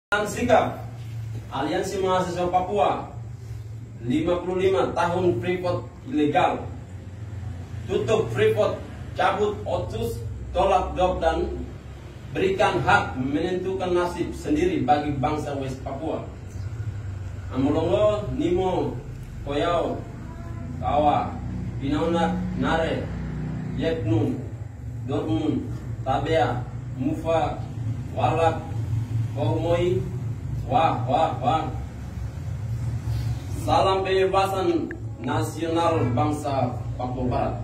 Sikap Aliansi Mahasiswa Papua 55 tahun Freeport ilegal. Tutup Freeport, cabut OTUS, tolak DOP dan berikan hak menentukan nasib sendiri bagi bangsa West Papua. Amolongo, Nimo, Koyao, Kawa, Pinauna, Nare, Yepnum, Dormun, Tabea, Mufa, Walak, Kohmoi, wah. Salam pembebasan nasional bangsa Papua Barat.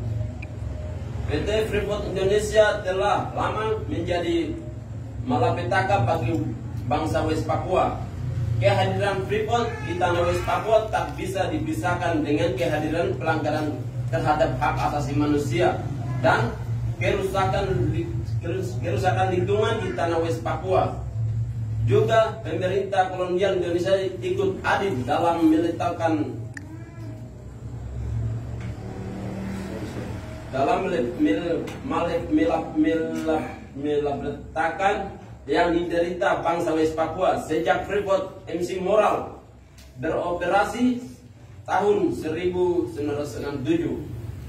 PT Freeport Indonesia telah lama menjadi malapetaka bagi bangsa West Papua. Kehadiran Freeport di tanah West Papua tak bisa dipisahkan dengan kehadiran pelanggaran terhadap hak asasi manusia dan kerusakan lingkungan di tanah West Papua. Juga pemerintah kolonial Indonesia ikut adil dalam meletakkan yang diderita bangsa West Papua sejak Freeport MC Moral beroperasi tahun 1967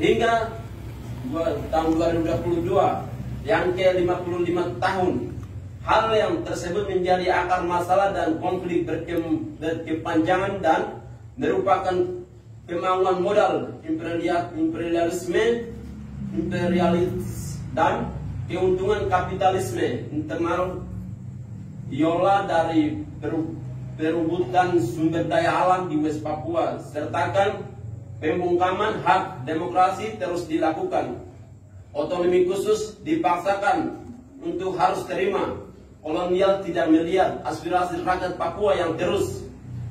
hingga tahun 2022 yang ke-55 tahun. Hal yang tersebut menjadi akar masalah dan konflik berkepanjangan dan merupakan kemauan modal imperialis dan keuntungan kapitalisme internal iola dari perebutan sumber daya alam di West Papua sertakan pembungkaman hak demokrasi terus dilakukan. Otonomi khusus dipaksakan untuk harus terima. Kolonial tidak melihat aspirasi rakyat Papua yang terus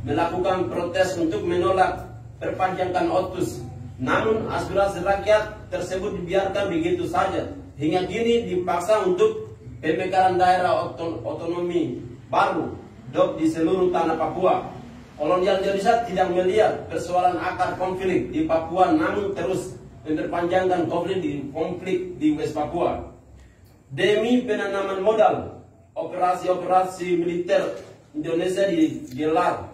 melakukan protes untuk menolak perpanjangan OTUS. Namun aspirasi rakyat tersebut dibiarkan begitu saja. Hingga kini dipaksa untuk pemekaran daerah otonomi baru DOP di seluruh tanah Papua. Kolonial Indonesia tidak melihat persoalan akar konflik di Papua, namun terus memperpanjangkan konflik di West Papua. Demi penanaman modal, operasi militer Indonesia digelar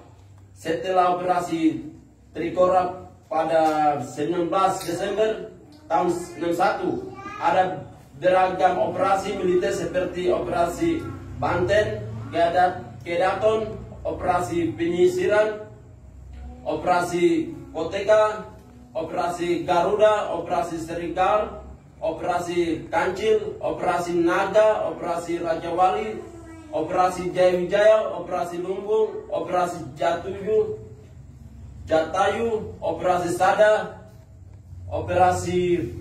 setelah operasi Trikora pada 19 Desember tahun 61. Ada beragam operasi militer seperti operasi Banten, Kedaton, operasi penyisiran, operasi Koteka, operasi Garuda, operasi Serikal, operasi Kancil, operasi Naga, operasi Raja Wali, operasi Jaya, operasi Lumbung, operasi Jatayu, operasi Sada, operasi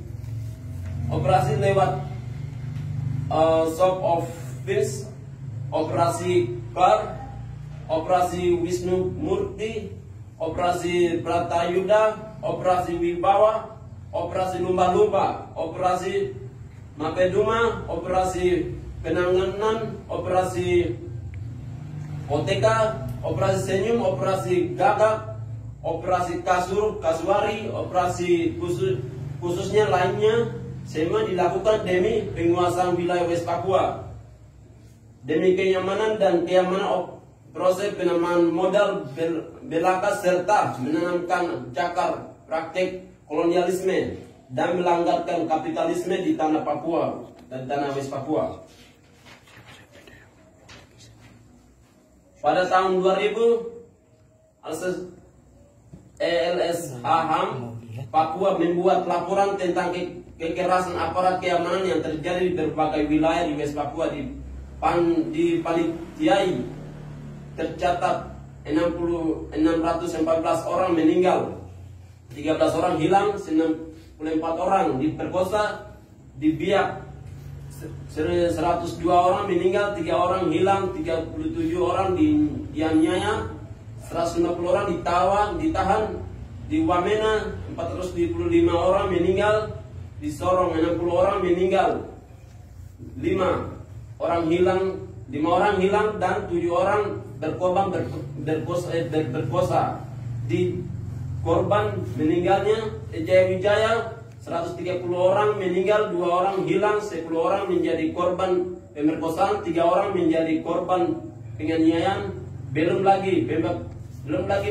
lewat Shop of Peace, operasi Clark, operasi Wisnu Murti, operasi Pratayuda, operasi Wibawa, operasi lumba-lumba, operasi Mapeduma, operasi penanganan, operasi Koteka, operasi Senyum, operasi Gagak, operasi Kasuari, operasi khususnya lainnya, semua dilakukan demi penguasaan wilayah West Papua, demi kenyamanan dan keamanan proses penanaman modal belaka serta menanamkan cakar praktek kolonialisme dan melanggarkan kapitalisme di tanah Papua dan tanah West Papua. Pada tahun 2000, LSH HAM Papua membuat laporan tentang kekerasan aparat keamanan yang terjadi di berbagai wilayah di West Papua. Di Panitiai tercatat 614 orang meninggal, 13 orang hilang, 94 orang diperkosa, di Biak 102 orang meninggal, 3 orang hilang, 37 orang dianiaya, 150 orang ditahan, di Wamena 425 orang meninggal, di Sorong 60 orang meninggal, 5 orang hilang dan 7 orang berkorban berperkosa. Di korban meninggalnya Jaya 130 orang meninggal, 2 orang hilang, 10 orang menjadi korban pemerkosaan, 3 orang menjadi korban penganiayaan, belum lagi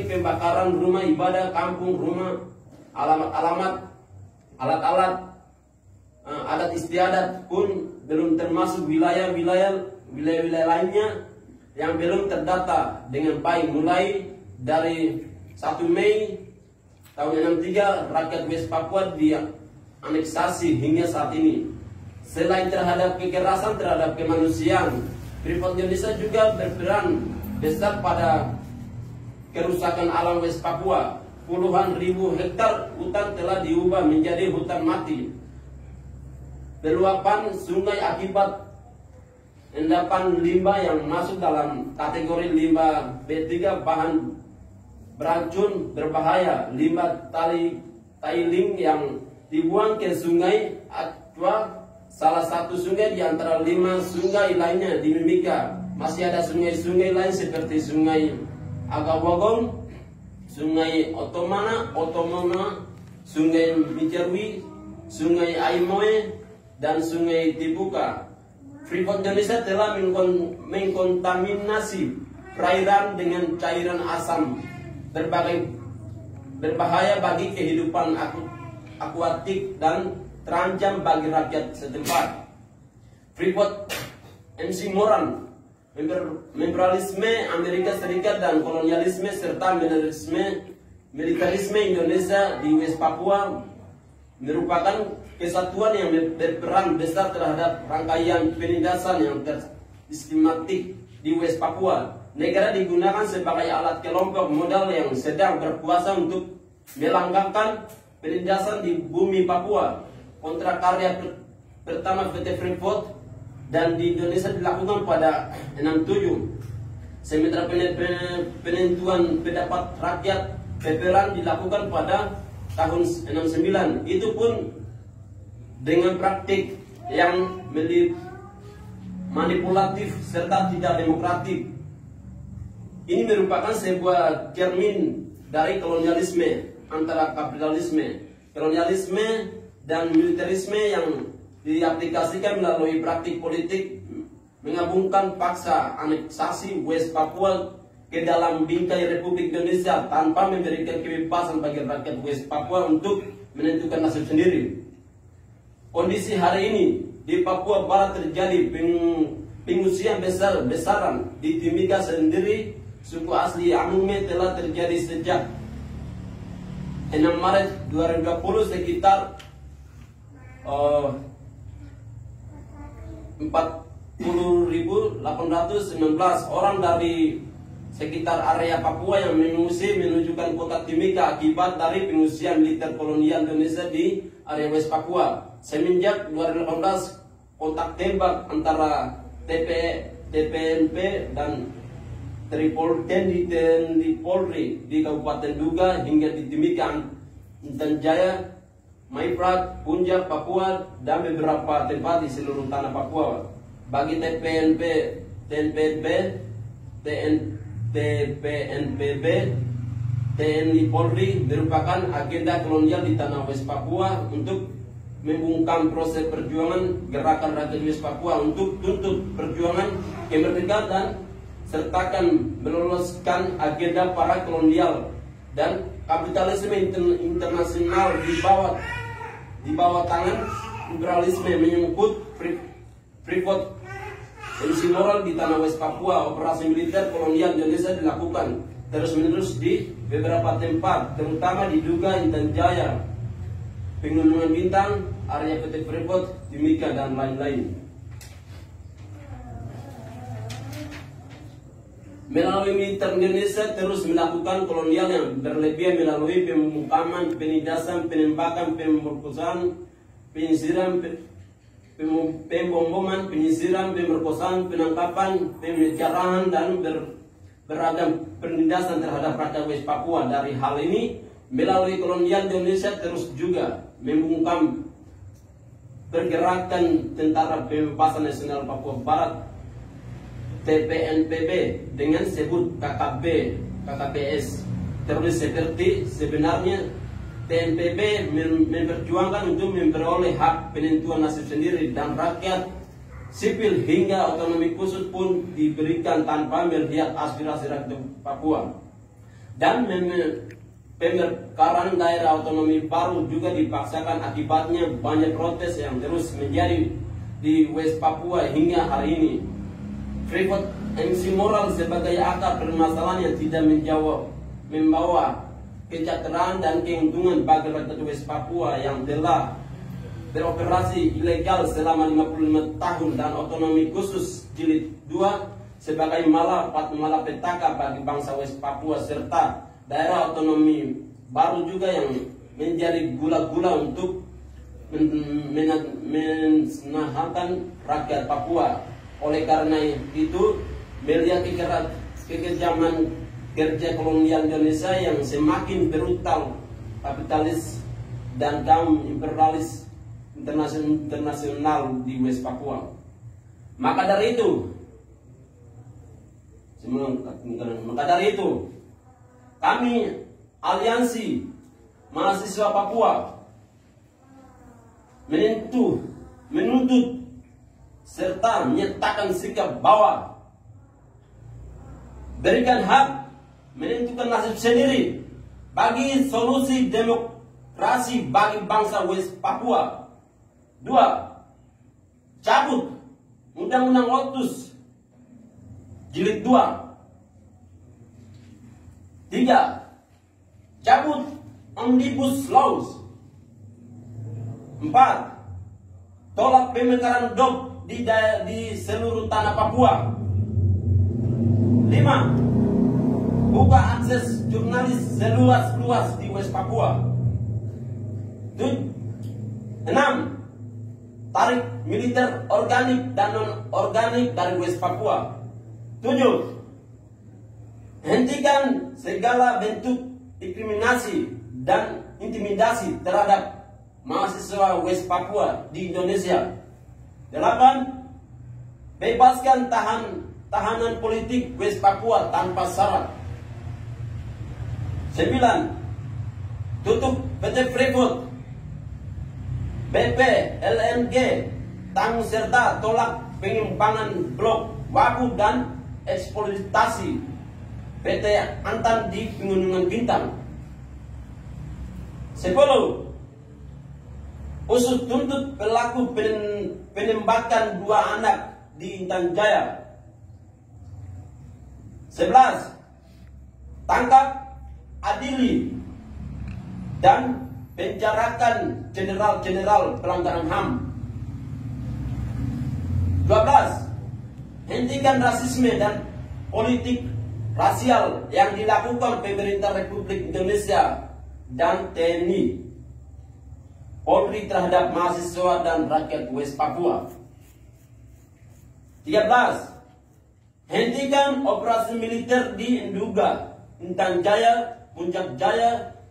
pembakaran rumah ibadah, kampung, rumah, alamat-alamat, alat-alat, adat istiadat pun belum termasuk wilayah-wilayah lainnya yang belum terdata dengan baik. Mulai dari 1 Mei tahun 63 rakyat West Papua dianeksasi hingga saat ini. Selain terhadap kekerasan terhadap kemanusiaan, Freeport Indonesia juga berperan besar pada kerusakan alam West Papua. Puluhan ribu hektar hutan telah diubah menjadi hutan mati. Peluapan sungai akibat endapan limbah yang masuk dalam kategori limbah B3 bahan beracun berbahaya. Limbah tailing yang dibuang ke sungai Atwa, salah satu sungai di antara 5 sungai lainnya di Mimika. Masih ada sungai-sungai lain seperti sungai Agawagong, sungai Otomona, sungai Mijerwi, sungai Aimoe, dan sungai Tibuka. Freeport Indonesia telah mengkontaminasi perairan dengan cairan asam berbahaya bagi kehidupan akuatik dan terancam bagi rakyat setempat. Freeport MC Moran, imperialisme Amerika Serikat dan kolonialisme serta militerisme Indonesia di West Papua merupakan kesatuan yang berperan besar terhadap rangkaian penindasan yang sistematik di West Papua. Negara digunakan sebagai alat kelompok modal yang sedang berkuasa untuk melanggengkan penindasan di bumi Papua. Kontrak karya pertama PT Freeport dan di Indonesia dilakukan pada 67. Sementara penentuan pendapat rakyat PPRAN dilakukan pada tahun 69. Itu pun dengan praktik yang manipulatif serta tidak demokratik. Ini merupakan sebuah cermin dari kolonialisme antara kapitalisme, kolonialisme dan militerisme yang diaplikasikan melalui praktik politik menggabungkan paksa aneksasi West Papua ke dalam bingkai Republik Indonesia tanpa memberikan kebebasan bagi rakyat West Papua untuk menentukan nasib sendiri. Kondisi hari ini di Papua Barat terjadi pengungsian besar-besaran. Di Timika sendiri, suku asli Anume telah terjadi sejak 6 Maret 2020 sekitar 40.819 orang dari sekitar area Papua yang mengungsi menunjukkan kota Timika akibat dari pengungsian militer kolonial Indonesia di area West Papua. Semenjak 2018 kontak tembak antara TPNP dan Tni Polri di Kabupaten Duga hingga di Timika, Intan Jaya, Maiprat, Punjab, Papua, dan beberapa tempat di seluruh tanah Papua. Bagi TPNP, TNI Polri merupakan agenda kolonial di tanah West Papua untuk membungkam proses perjuangan gerakan rakyat West Papua untuk tuntut perjuangan kemerdekaan dan sertakan meloloskan agenda para kolonial dan kapitalisme internasional di bawah tangan imperialisme menyangkut Freeport MC Moran di tanah West Papua. Operasi militer kolonial Indonesia dilakukan terus-menerus di beberapa tempat, terutama di Duga, Intan Jaya, Pegunungan Bintang, area PT Freeport, Timika, dan lain-lain. Melalui militer Indonesia terus melakukan kolonial yang berlebihan melalui pemukaman, penindasan, penembakan, pemerkosaan, penyisiran, pemboman, penyisiran, pemerkosaan, penangkapan, penjarahan, dan beragam penindasan terhadap rakyat West Papua. Dari hal ini, melalui kolonial Indonesia terus juga membungkam pergerakan Tentara Pembebasan Nasional Papua Barat TPNPB dengan sebut KKPS teroris. Seperti sebenarnya TNPB memperjuangkan untuk memperoleh hak penentuan nasib sendiri dan rakyat sipil hingga otonomi khusus pun diberikan tanpa melihat aspirasi rakyat Papua. Dan pemekaran daerah otonomi baru juga dipaksakan, akibatnya banyak protes yang terus menjadi di West Papua hingga hari ini. Freeport MC moral sebagai akar permasalahan yang tidak membawa kesejahteraan dan keuntungan bagi rakyat West Papua yang telah beroperasi ilegal selama 55 tahun, dan otonomi khusus jilid 2 sebagai malapetaka bagi bangsa West Papua, serta daerah otonomi baru juga yang menjadi gula-gula untuk menahankan rakyat Papua. Oleh karena itu, melihat kekejaman kerja kolonial Indonesia yang semakin brutal, kapitalis dan kaum imperialis internasional di West Papua, maka dari itu kami Aliansi Mahasiswa Papua menuntut serta menyatakan sikap bahwa berikan hak menentukan nasib sendiri bagi solusi demokrasi bagi bangsa West Papua. 2. Cabut Undang-Undang Otsus jilid 2. 3. Cabut Omnibus Laws. 4. Tolak pemekaran DOP di seluruh tanah Papua. 5. Buka akses jurnalis seluas-luas di West Papua. 6. Tarik militer organik dan non-organik dari West Papua. 7. Hentikan segala bentuk diskriminasi dan intimidasi terhadap mahasiswa West Papua di Indonesia. 8. Bebaskan tahanan politik West Papua tanpa syarat. 9. Tutup PT Freeport, BP, LNG, tanggung serta tolak pengembangan blok wabu dan eksploitasi PT Antam di Pegunungan Bintang. 10. Usut tuntut pelaku penembakan 2 anak di Intan Jaya. 11. Tangkap, adili, dan penjarakan jenderal-jenderal pelanggaran HAM. 12. Hentikan rasisme dan politik rasial yang dilakukan pemerintah Republik Indonesia dan TNI Polri terhadap mahasiswa dan rakyat West Papua. 13. Hentikan operasi militer di Nduga, Intan Jaya,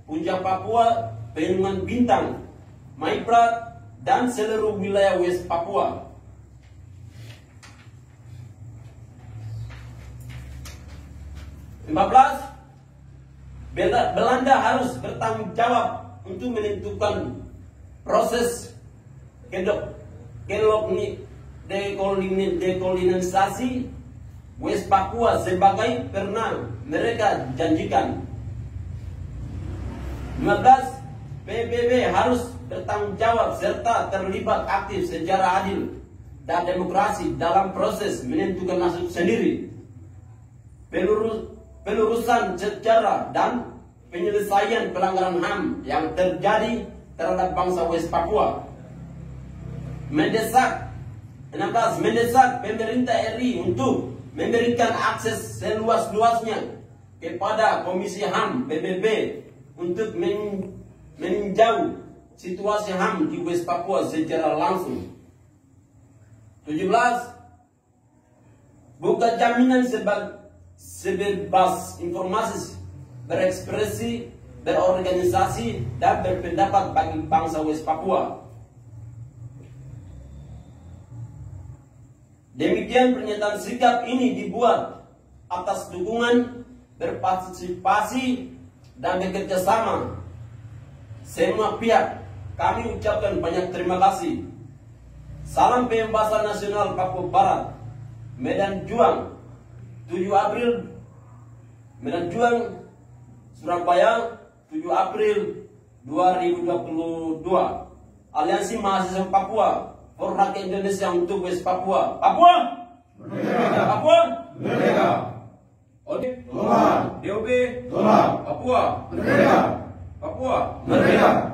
Puncak Papua, Pegunungan Bintang, Maiprat, dan seluruh wilayah West Papua. 15. Belanda harus bertanggung jawab untuk menentukan proses dekolonisasi West Papua sebagai pernah mereka janjikan. 15. PBB harus bertanggung jawab serta terlibat aktif secara adil dan demokrasi dalam proses menentukan nasib sendiri, pelurusan sejarah dan penyelesaian pelanggaran HAM yang terjadi terhadap bangsa West Papua. 16. Mendesak pemerintah RI untuk memberikan akses seluas-luasnya kepada Komisi HAM PBB untuk meninjau situasi HAM di West Papua secara langsung. 17. Buka jaminan sebebas informasi, berekspresi, berorganisasi, dan berpendapat bagi bangsa West Papua. Demikian pernyataan sikap ini dibuat atas dukungan, berpartisipasi, dan bekerja sama semua pihak. Kami ucapkan banyak terima kasih. Salam Pembebasan Nasional Papua Barat, Medan Juang, 7 April, Medan Juang, Surabaya, 7 April 2022. Aliansi Mahasiswa Papua, for Rakyat Indonesia untuk West Papua. Papua Merdeka! Papua Merdeka! Oke, tolak. DOB tolak. Papua Merdeka! Papua Merdeka!